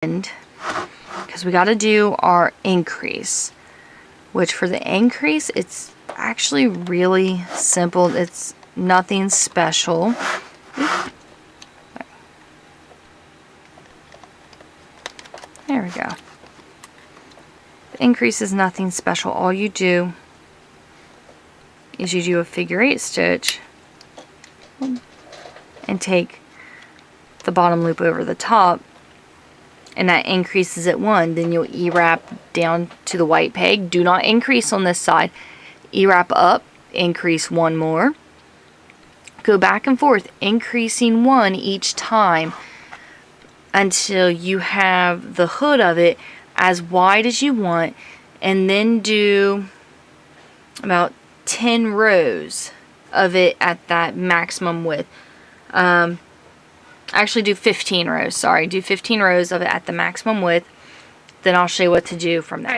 because we got to do our increase, which for the increase, it's actually really simple. It's nothing special. There we go. The increase is nothing special. All you do is you do a figure 8 stitch and take the bottom loop over the top, and that increases at 1. Then you'll E-wrap down to the white peg. Do not increase on this side. E-wrap up, increase 1 more. Go back and forth, increasing 1 each time until you have the hood of it as wide as you want, and then do about 10 rows of it at that maximum width. Actually do 15 rows, sorry. Do 15 rows of it at the maximum width. Then I'll show you what to do from there.